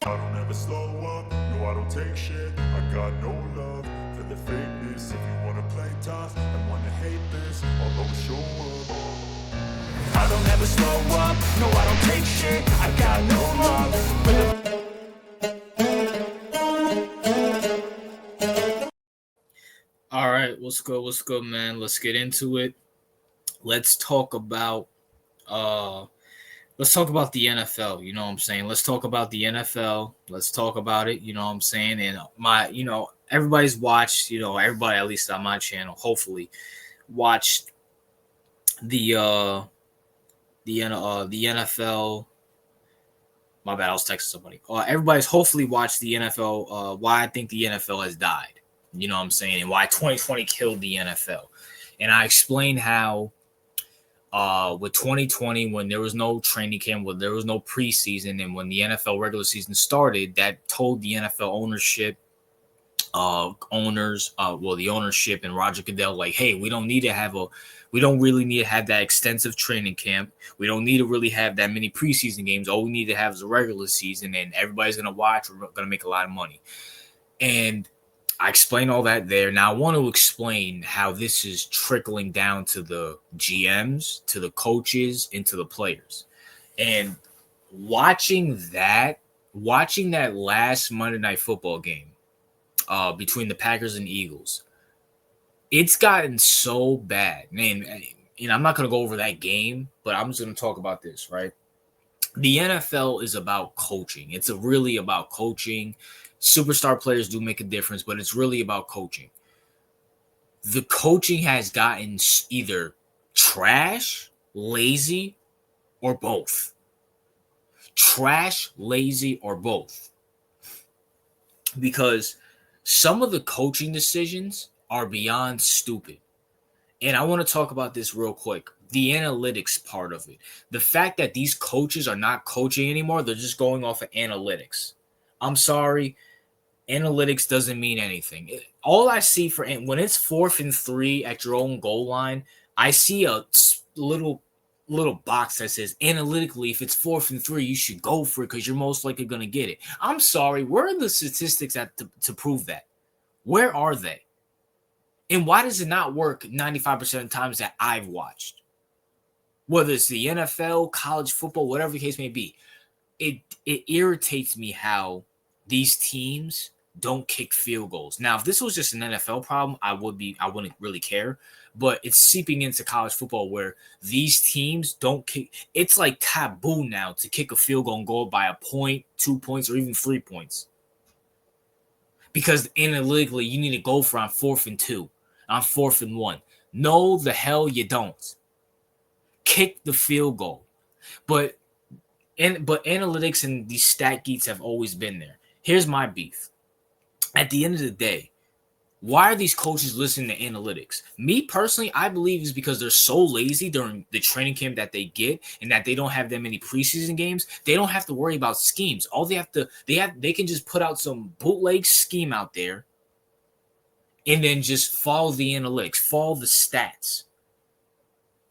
I don't ever slow up, no I don't take shit. I got no love for the fakeness. If you wanna play tough and wanna hate this, I'll always show up. I don't ever slow up, no I don't take shit. I got no love for the All right, what's good? What's good, man? Let's get into it. Let's talk about uh let's talk about the NFL, you know what I'm saying? Let's talk about the NFL. Let's talk about it, you know what I'm saying? And everybody's watched, everybody at least on my channel, hopefully watched the the NFL. My bad, I was texting somebody. Everybody's hopefully watched the NFL, why I think the NFL has died. You know what I'm saying? And why 2020 killed the NFL. And I explained how with 2020, when there was no training camp, when there was no preseason, and when the NFL regular season started, that told the NFL ownership, the ownership and Roger Goodell, like, hey, we don't really need to have that extensive training camp. We don't need to really have that many preseason games. All we need to have is a regular season, and everybody's gonna watch. We're gonna make a lot of money. And I explained all that there. Now I want to explain how this is trickling down to the GMs, to the coaches, and to the players. And watching that last Monday Night Football game between the Packers and Eagles, it's gotten so bad. Man, and I'm not going to go over that game, but I'm just going to talk about this, right? The NFL is about coaching. It's really about coaching. Superstar players do make a difference, but it's really about coaching. The coaching has gotten either trash, lazy, or both. Trash, lazy, or both. Because some of the coaching decisions are beyond stupid. And I want to talk about this real quick. The analytics part of it. The fact that these coaches are not coaching anymore, they're just going off of analytics. I'm sorry, analytics doesn't mean anything. All I see when it's 4th and 3 at your own goal line, I see a little box that says analytically, if it's 4th and 3, you should go for it because you're most likely going to get it. I'm sorry, where are the statistics to prove that? Where are they? And why does it not work 95% of the times that I've watched? Whether it's the NFL, college football, whatever the case may be, it irritates me how these teams don't kick field goals. Now, if this was just an NFL problem, I wouldn't really care. But it's seeping into college football where these teams don't kick. It's like taboo now to kick a field goal and go by a point, 2 points, or even 3 points. Because analytically, you need to go for on 4th and 2, on 4th and 1. No, the hell you don't. Kick the field goal. But analytics and these stat geeks have always been there. Here's my beef. At the end of the day, why are these coaches listening to analytics? Me personally, I believe it's because they're so lazy during the training camp that they get and that they don't have that many preseason games. They don't have to worry about schemes. All they can just put out some bootleg scheme out there and then just follow the analytics, follow the stats.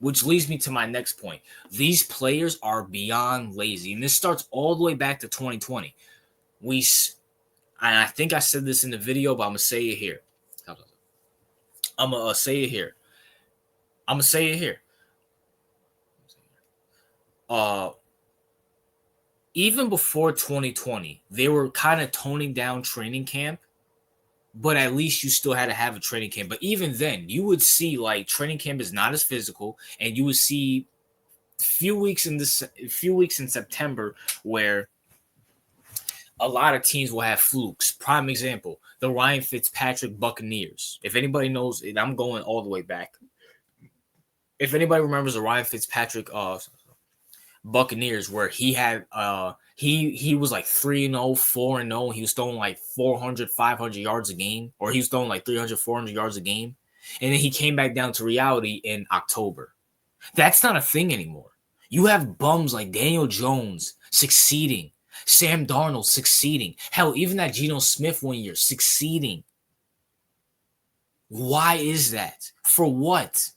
Which leads me to my next point. These players are beyond lazy. And this starts all the way back to 2020. And I think I said this in the video, but I'm going to say it here. I'm going to say it here. Even before 2020, they were kind of toning down training camp, but at least you still had to have a training camp. But even then, you would see like training camp is not as physical, and you would see a few weeks in September where a lot of teams will have flukes. Prime example, the Ryan Fitzpatrick Buccaneers. If anybody knows it, I'm going all the way back. If anybody remembers the Ryan Fitzpatrick Buccaneers, where he had he was like 3-0, 4-0. He was throwing like 400, 500 yards a game, or he was throwing like 300, 400 yards a game. And then he came back down to reality in October. That's not a thing anymore. You have bums like Daniel Jones succeeding. Sam Darnold succeeding. Hell, even that Geno Smith 1 year succeeding. Why is that? For what?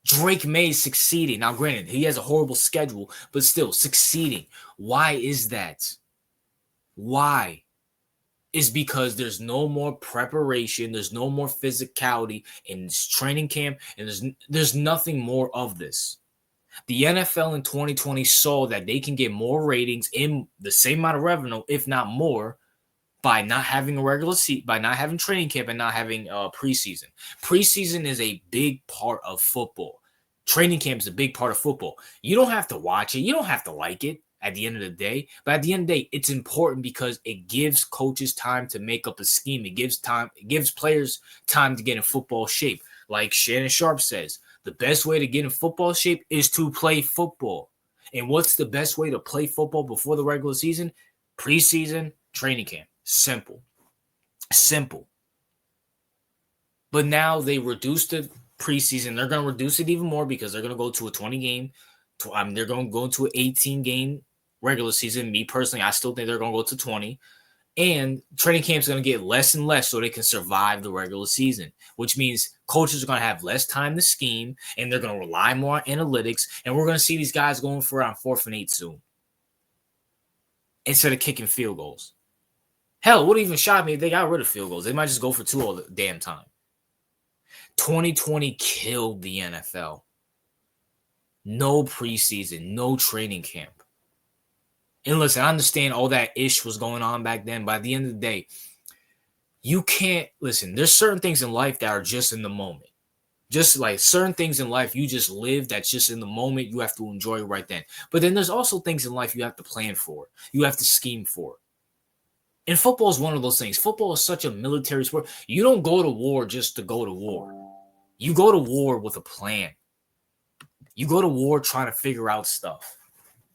Drake May succeeding. Now, granted, he has a horrible schedule, but still succeeding. Why is that? Why? Is because there's no more preparation, there's no more physicality in this training camp, and there's nothing more of this. The NFL in 2020 saw that they can get more ratings in the same amount of revenue, if not more, by not having a regular season, by not having training camp and not having preseason. Preseason is a big part of football. Training camp is a big part of football. You don't have to watch it. You don't have to like it at the end of the day. But at the end of the day, it's important because it gives coaches time to make up a scheme. It gives players time to get in football shape. Like Shannon Sharp says, the best way to get in football shape is to play football. And what's the best way to play football before the regular season? Preseason, training camp. Simple. But now they reduced the preseason. They're going to reduce it even more because they're going to go to a 20 game. They're going to go to an 18 game regular season. Me personally, I still think they're going to go to 20. And training camp is going to get less and less so they can survive the regular season, which means coaches are going to have less time to scheme and they're going to rely more on analytics. And we're going to see these guys going for around 4th and 8 soon instead of kicking field goals. Hell, it wouldn't even shock me if they got rid of field goals. They might just go for 2 all the damn time. 2020 killed the NFL. No preseason, no training camp. And listen, I understand all that ish was going on back then. By the end of the day, you can't listen. There's certain things in life that are just in the moment. Just like certain things in life you just live that's just in the moment. You have to enjoy right then. But then there's also things in life you have to plan for. You have to scheme for. And football is one of those things. Football is such a military sport. You don't go to war just to go to war. You go to war with a plan. You go to war trying to figure out stuff.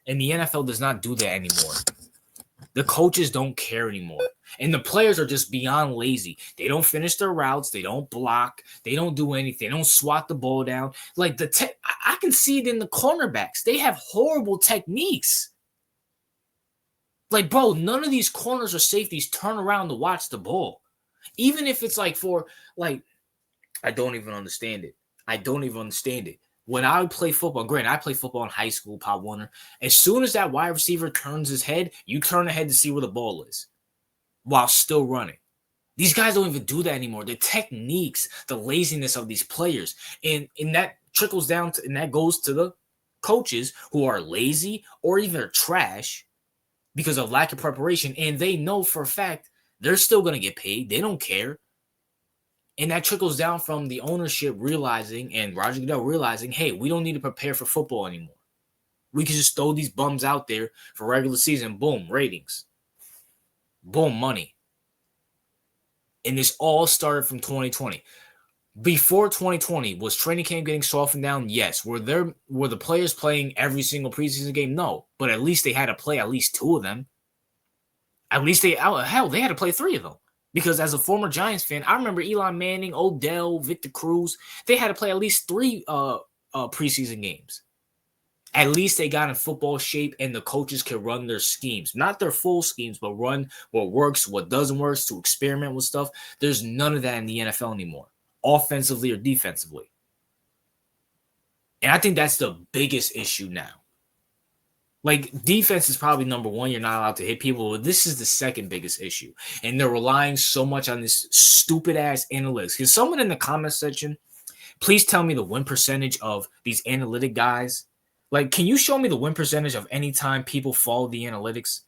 And the NFL does not do that anymore. The coaches don't care anymore. And the players are just beyond lazy. They don't finish their routes. They don't block. They don't do anything. They don't swat the ball down. Like I can see it in the cornerbacks. They have horrible techniques. Like, bro, none of these corners or safeties turn around to watch the ball. Even if it's like I don't even understand it. When I would play football, granted, I played football in high school, Pop Warner. As soon as that wide receiver turns his head, you turn ahead to see where the ball is while still running. These guys don't even do that anymore. The techniques, the laziness of these players, and that trickles down to, and that goes to the coaches who are lazy or even trash because of lack of preparation. And they know for a fact they're still going to get paid. They don't care. And that trickles down from the ownership realizing and Roger Goodell realizing, hey, we don't need to prepare for football anymore. We can just throw these bums out there for regular season. Boom, ratings. Boom, money. And this all started from 2020. Before 2020, was training camp getting softened down? Yes. Were the players playing every single preseason game? No. But at least they had to play at least 2 of them. At least they had to play 3 of them. Because as a former Giants fan, I remember Eli Manning, Odell, Victor Cruz. They had to play at least 3 preseason games. At least they got in football shape and the coaches could run their schemes. Not their full schemes, but run what works, what doesn't work, to experiment with stuff. There's none of that in the NFL anymore, offensively or defensively. And I think that's the biggest issue now. Like, defense is probably number 1. You're not allowed to hit people. But this is the second biggest issue. And they're relying so much on this stupid-ass analytics. Can someone in the comment section please tell me the win percentage of these analytic guys? Like, can you show me the win percentage of any time people follow the analytics?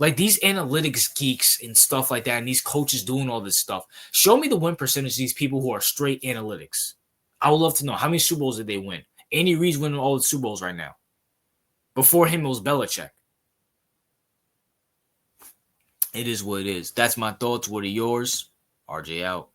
Like, these analytics geeks and stuff like that, and these coaches doing all this stuff. Show me the win percentage of these people who are straight analytics. I would love to know. How many Super Bowls did they win? Andy Reid's winning all the Super Bowls right now. Before him, it was Belichick. It is what it is. That's my thoughts. What are yours? RJ out.